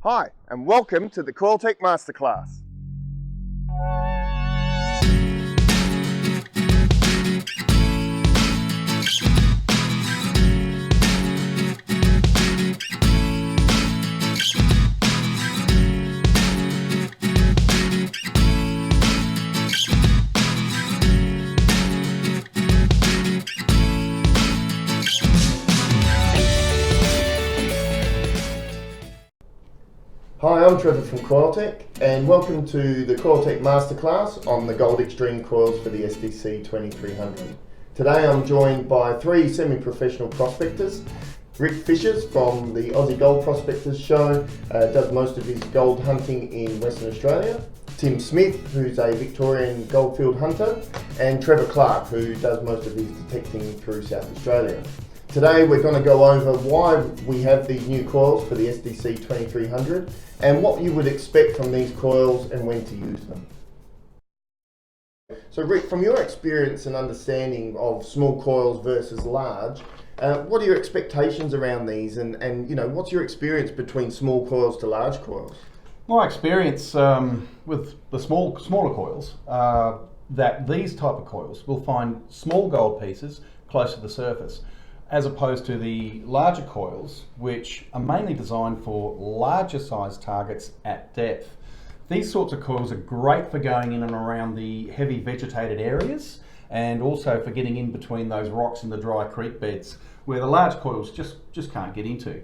Hi, and welcome to the Coiltek Masterclass. Hi, I'm Trevor from Coiltek, and welcome to the Coiltek Masterclass on the Gold Extreme coils for the SDC 2300. Today I'm joined by three semi-professional prospectors. Rick Fishers from the Aussie Gold Prospectors Show, does most of his gold hunting in Western Australia. Tim Smith, who's a Victorian goldfield hunter, and Trevor Clark, who does most of his detecting through South Australia. Today we're going to go over why we have these new coils for the SDC 2300 and what you would expect from these coils and when to use them. So Rick, from your experience and understanding of small coils versus large, what are your expectations around these and you know, what's your experience between small coils to large coils? My experience with the smaller coils that these type of coils will find small gold pieces close to the surface, as opposed to the larger coils, which are mainly designed for larger size targets at depth. These sorts of coils are great for going in and around the heavy vegetated areas, and also for getting in between those rocks in the dry creek beds where the large coils just can't get into.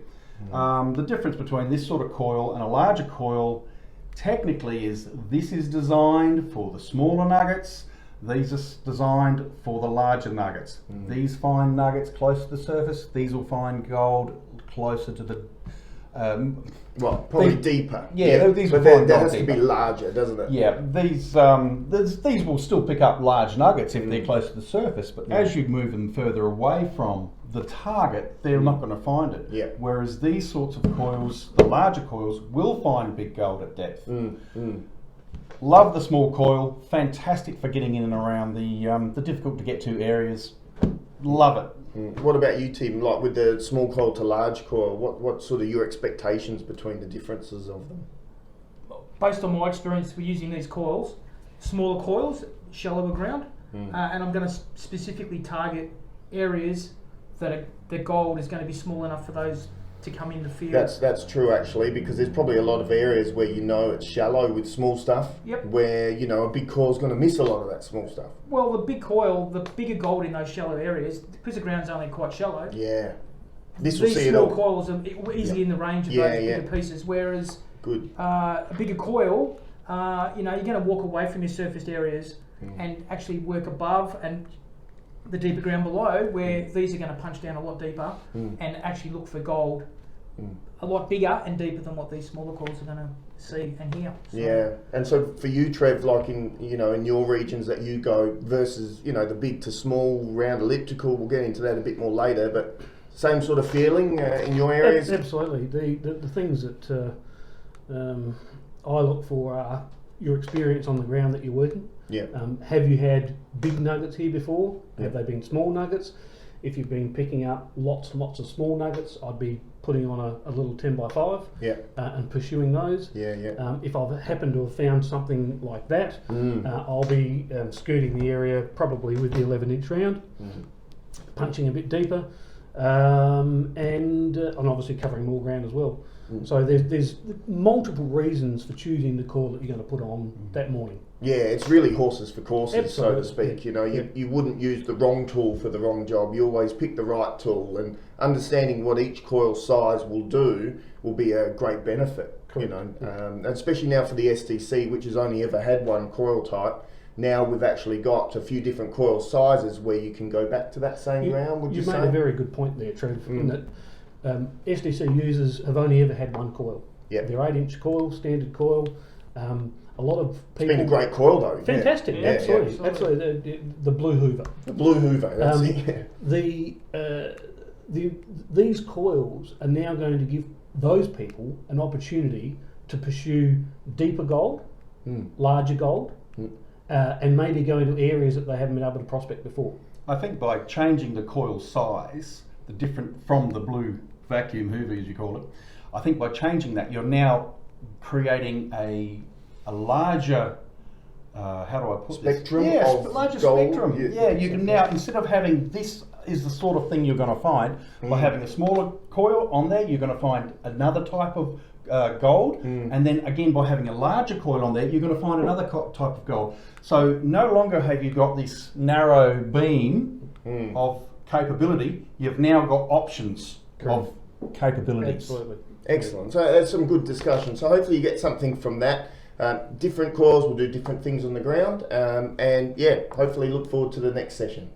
The difference between this sort of coil and a larger coil technically is this is designed for the smaller nuggets. These are designed for the larger nuggets. These find nuggets close to the surface. These will find gold closer to the... probably deeper. Yeah, these will but find that gold has deeper. to be larger, doesn't it? Yeah, these will still pick up large nuggets if they're close to the surface, but as you move them further away from the target, they're not going to find it. Yeah. Whereas these sorts of coils, the larger coils, will find big gold at depth. Love the small coil, fantastic for getting in and around the difficult to get to areas. Love it. What about you, Tim? Like with the small coil to large coil, what sort of your expectations between the differences of them? Based on my experience with using these coils, smaller coils, shallower ground, and I'm going to specifically target areas that the gold is going to be small enough for those to come in the field. That's true actually, because there's probably a lot of areas where you know it's shallow with small stuff, where you know a big coil's going to miss a lot of that small stuff. Well, the big coil, the bigger gold in those shallow areas, because the ground's only quite shallow. Yeah, this will these see it small all. coils are easily in the range of those bigger pieces. Whereas a bigger coil, you know, you're going to walk away from your surfaced areas and actually work above and the deeper ground below, where these are going to punch down a lot deeper and actually look for gold a lot bigger and deeper than what these smaller coils are going to see and hear. So, yeah, and so for you, Trev, like in your regions that you go versus the big to small round elliptical, we'll get into that a bit more later, but same sort of feeling in your areas? Absolutely. The things that I look for are your experience on the ground that you're working. Yeah. Have you had big nuggets here before? Have they been small nuggets? If you've been picking up lots and lots of small nuggets, I'd be putting on a little 10x5 and pursuing those. If I've happened to have found something like that, I'll be skirting the area probably with the 11-inch round, punching a bit deeper, and obviously covering more ground as well. So there's multiple reasons for choosing the coil that you're going to put on that morning. Yeah, it's really horses for courses, Absolutely. so to speak. You wouldn't use the wrong tool for the wrong job. You always pick the right tool, and understanding what each coil size will do will be a great benefit. And especially now for the SDC, which has only ever had one coil type. Now we've actually got a few different coil sizes where you can go back to that same ground. Would you say? Made a very good point there, Trev, in that SDC users have only ever had one coil. They're 8-inch coil, standard coil. A lot of people. It's been a great coil though. Fantastic, absolutely. The Blue Hoover. The Blue Hoover. That's these coils are now going to give those people an opportunity to pursue deeper gold, larger gold, and maybe go into areas that they haven't been able to prospect before. I think by changing the coil size, the different from the blue vacuum hoover, as you call it, I think by changing that, you're now creating a larger, how do I put spectrum this? of larger gold. spectrum. You can now, instead of having this is the sort of thing you're going to find, by having a smaller coil on there, you're going to find another type of gold, and then again by having a larger coil on there, you're going to find another type of gold. So no longer have you got this narrow beam of capability, you've now got options of capabilities. Absolutely. Excellent. So that's some good discussion. So hopefully you get something from that. Different coils will do different things on the ground, and yeah, hopefully look forward to the next session.